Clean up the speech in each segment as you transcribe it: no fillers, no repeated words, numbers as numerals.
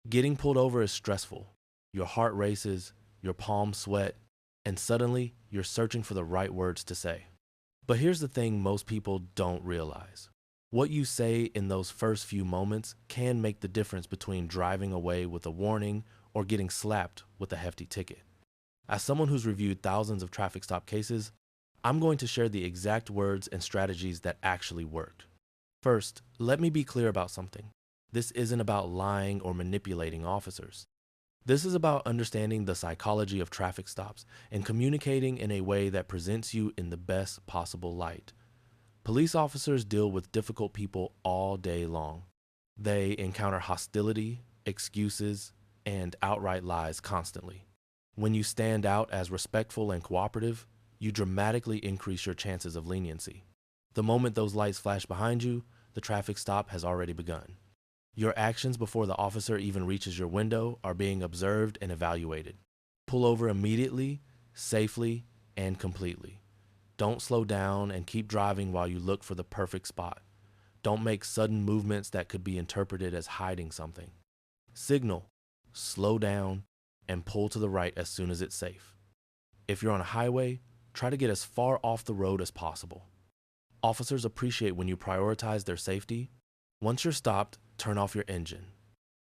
Getting pulled over is stressful. Your heart races, your palms sweat, and suddenly you're searching for the right words to say. But here's the thing most people don't realize. What you say in those first few moments can make the difference between driving away with a warning or getting slapped with a hefty ticket. As someone who's reviewed thousands of traffic stop cases, I'm going to share the exact words and strategies that actually worked. First, let me be clear about something. This isn't about lying or manipulating officers. This is about understanding the psychology of traffic stops and communicating in a way that presents you in the best possible light. Police officers deal with difficult people all day long. They encounter hostility, excuses, and outright lies constantly. When you stand out as respectful and cooperative, you dramatically increase your chances of leniency. The moment those lights flash behind you, the traffic stop has already begun. Your actions before the officer even reaches your window are being observed and evaluated. Pull over immediately, safely, and completely. Don't slow down and keep driving while you look for the perfect spot. Don't make sudden movements that could be interpreted as hiding something. Signal, slow down, and pull to the right as soon as it's safe. If you're on a highway, try to get as far off the road as possible. Officers appreciate when you prioritize their safety. Once you're stopped, turn off your engine.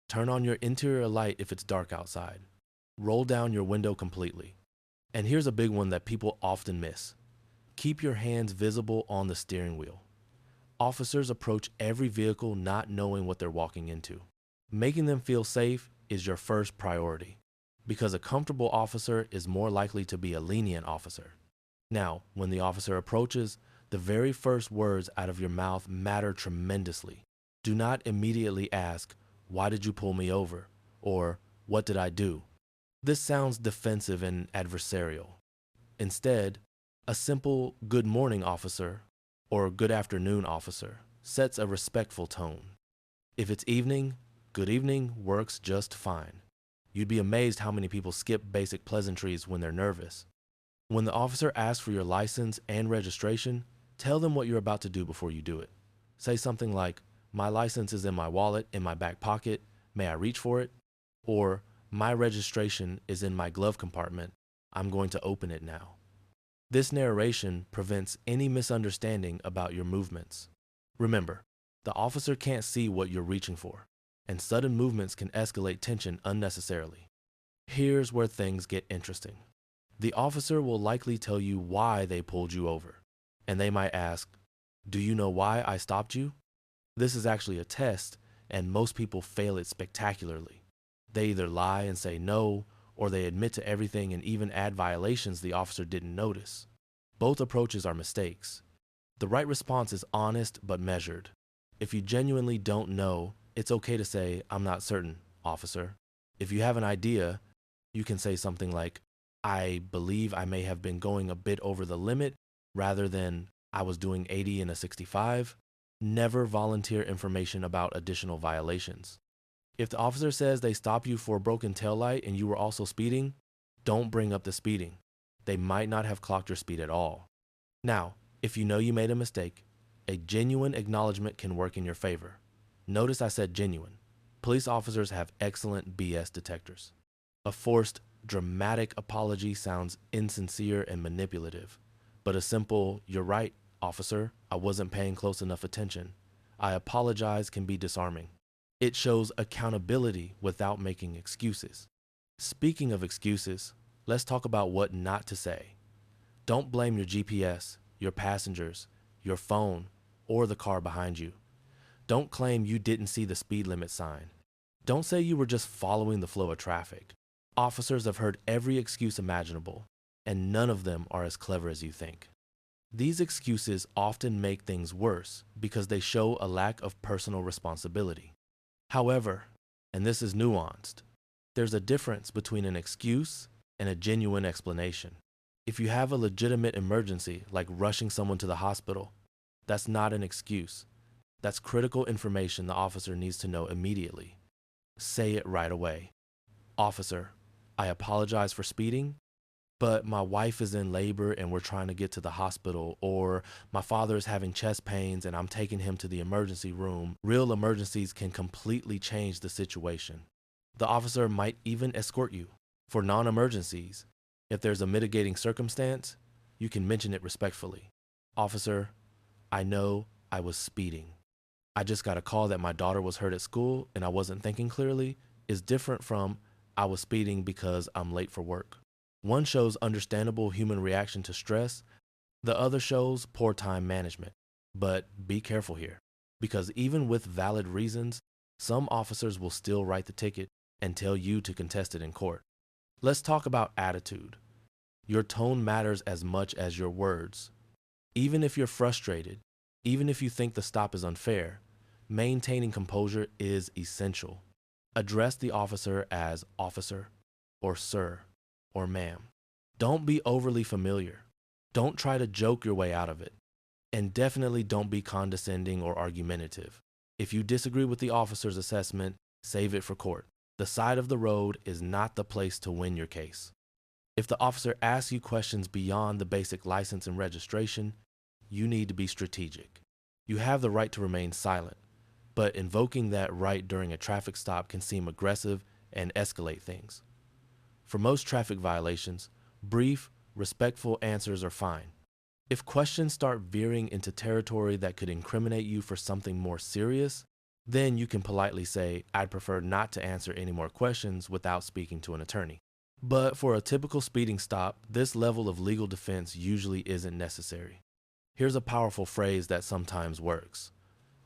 Turn on your interior light if it's dark outside. Roll down your window completely. And here's a big one that people often miss. Keep your hands visible on the steering wheel. Officers approach every vehicle not knowing what they're walking into. Making them feel safe is your first priority, because a comfortable officer is more likely to be a lenient officer. Now, when the officer approaches, the very first words out of your mouth matter tremendously. Do not immediately ask, "Why did you pull me over?" or "What did I do?" This sounds defensive and adversarial. Instead, a simple "Good morning, officer," or "Good afternoon, officer," sets a respectful tone. If it's evening, "Good evening" works just fine. You'd be amazed how many people skip basic pleasantries when they're nervous. When the officer asks for your license and registration, tell them what you're about to do before you do it. Say something like, "My license is in my wallet in my back pocket. May I reach for it?" Or, "My registration is in my glove compartment. I'm going to open it now." This narration prevents any misunderstanding about your movements. Remember, the officer can't see what you're reaching for, and sudden movements can escalate tension unnecessarily. Here's where things get interesting. The officer will likely tell you why they pulled you over, and they might ask, "Do you know why I stopped you?" This is actually a test, and most people fail it spectacularly. They either lie and say no, or they admit to everything and even add violations the officer didn't notice. Both approaches are mistakes. The right response is honest but measured. If you genuinely don't know, it's okay to say, "I'm not certain, officer." If you have an idea, you can say something like, "I believe I may have been going a bit over the limit," rather than, "I was doing 80 in a 65. Never volunteer information about additional violations. If the officer says they stopped you for a broken taillight and you were also speeding, don't bring up the speeding. They might not have clocked your speed at all. Now, if you know you made a mistake, a genuine acknowledgement can work in your favor. Notice I said genuine. Police officers have excellent BS detectors. A forced, dramatic apology sounds insincere and manipulative, but a simple, "You're right, officer, I wasn't paying close enough attention. I apologize," can be disarming. It shows accountability without making excuses. Speaking of excuses, let's talk about what not to say. Don't blame your GPS, your passengers, your phone, or the car behind you. Don't claim you didn't see the speed limit sign. Don't say you were just following the flow of traffic. Officers have heard every excuse imaginable, and none of them are as clever as you think. These excuses often make things worse because they show a lack of personal responsibility. However, and this is nuanced, there's a difference between an excuse and a genuine explanation. If you have a legitimate emergency, like rushing someone to the hospital, that's not an excuse. That's critical information the officer needs to know immediately. Say it right away. "Officer, I apologize for speeding, but my wife is in labor and we're trying to get to the hospital," or "My father is having chest pains and I'm taking him to the emergency room." Real emergencies can completely change the situation. The officer might even escort you. For non-emergencies, if there's a mitigating circumstance, you can mention it respectfully. Officer, I know I was speeding. I just got a call that my daughter was hurt at school and I wasn't thinking clearly is different from I was speeding because I'm late for work. One shows understandable human reaction to stress, the other shows poor time management. But be careful here, because even with valid reasons, some officers will still write the ticket and tell you to contest it in court. Let's talk about attitude. Your tone matters as much as your words. Even if you're frustrated, even if you think the stop is unfair, maintaining composure is essential. Address the officer as officer, or sir, or ma'am. Don't be overly familiar. Don't try to joke your way out of it. And definitely don't be condescending or argumentative. If you disagree with the officer's assessment, save it for court. The side of the road is not the place to win your case. If the officer asks you questions beyond the basic license and registration, you need to be strategic. You have the right to remain silent, but invoking that right during a traffic stop can seem aggressive and escalate things. For most traffic violations, brief, respectful answers are fine. If questions start veering into territory that could incriminate you for something more serious, then you can politely say, I'd prefer not to answer any more questions without speaking to an attorney. But for a typical speeding stop, this level of legal defense usually isn't necessary. Here's a powerful phrase that sometimes works.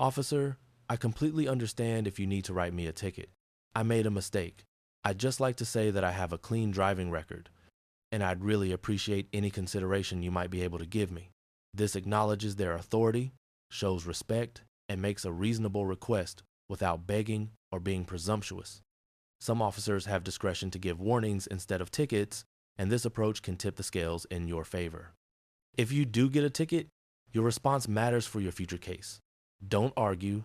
Officer, I completely understand if you need to write me a ticket. I made a mistake. I'd just like to say that I have a clean driving record, and I'd really appreciate any consideration you might be able to give me. This acknowledges their authority, shows respect, and makes a reasonable request without begging or being presumptuous. Some officers have discretion to give warnings instead of tickets, and this approach can tip the scales in your favor. If you do get a ticket, your response matters for your future case. Don't argue,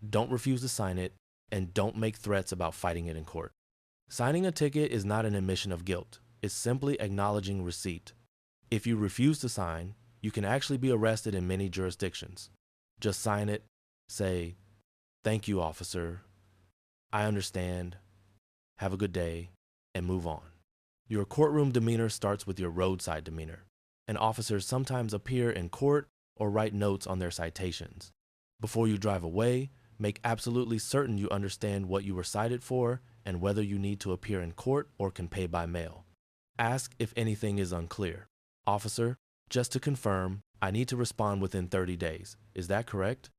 don't refuse to sign it, and don't make threats about fighting it in court. Signing a ticket is not an admission of guilt. It's simply acknowledging receipt. If you refuse to sign, you can actually be arrested in many jurisdictions. Just sign it, say, "Thank you, officer. I understand. Have a good day," and move on. Your courtroom demeanor starts with your roadside demeanor, and officers sometimes appear in court or write notes on their citations. Before you drive away, make absolutely certain you understand what you were cited for and whether you need to appear in court or can pay by mail. Ask if anything is unclear. Officer, just to confirm, I need to respond within 30 days. Is that correct?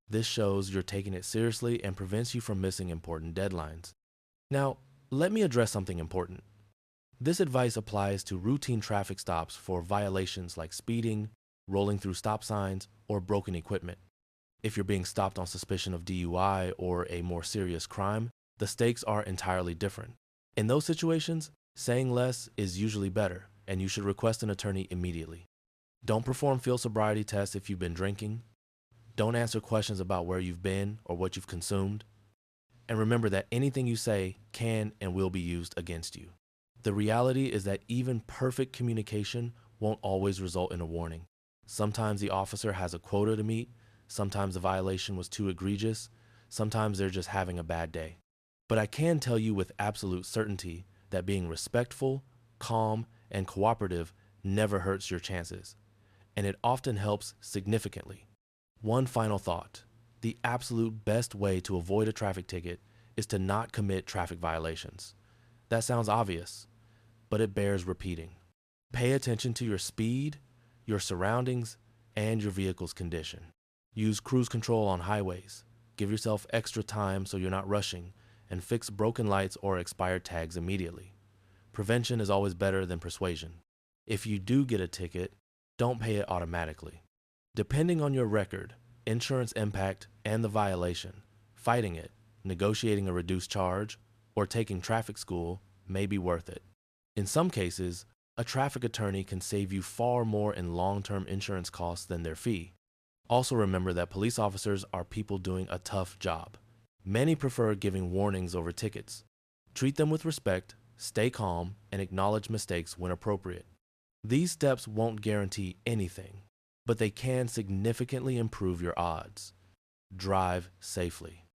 This shows you're taking it seriously and prevents you from missing important deadlines. Now, let me address something important. This advice applies to routine traffic stops for violations like speeding, rolling through stop signs, or broken equipment. If you're being stopped on suspicion of DUI or a more serious crime, the stakes are entirely different. In those situations, saying less is usually better, and you should request an attorney immediately. Don't perform field sobriety tests if you've been drinking. Don't answer questions about where you've been or what you've consumed. And remember that anything you say can and will be used against you. The reality is that even perfect communication won't always result in a warning. Sometimes the officer has a quota to meet, sometimes the violation was too egregious, sometimes they're just having a bad day. But I can tell you with absolute certainty that being respectful, calm, and cooperative never hurts your chances, and it often helps significantly. One final thought. The absolute best way to avoid a traffic ticket is to not commit traffic violations. That sounds obvious, but it bears repeating. Pay attention to your speed, your surroundings, and your vehicle's condition. Use cruise control on highways. Give yourself extra time so you're not rushing, and fix broken lights or expired tags immediately. Prevention is always better than persuasion. If you do get a ticket, don't pay it automatically. Depending on your record, insurance impact, and the violation, fighting it, negotiating a reduced charge, or taking traffic school may be worth it. In some cases, a traffic attorney can save you far more in long-term insurance costs than their fee. Also remember that police officers are people doing a tough job. Many prefer giving warnings over tickets. Treat them with respect, stay calm, and acknowledge mistakes when appropriate. These steps won't guarantee anything, but they can significantly improve your odds. Drive safely.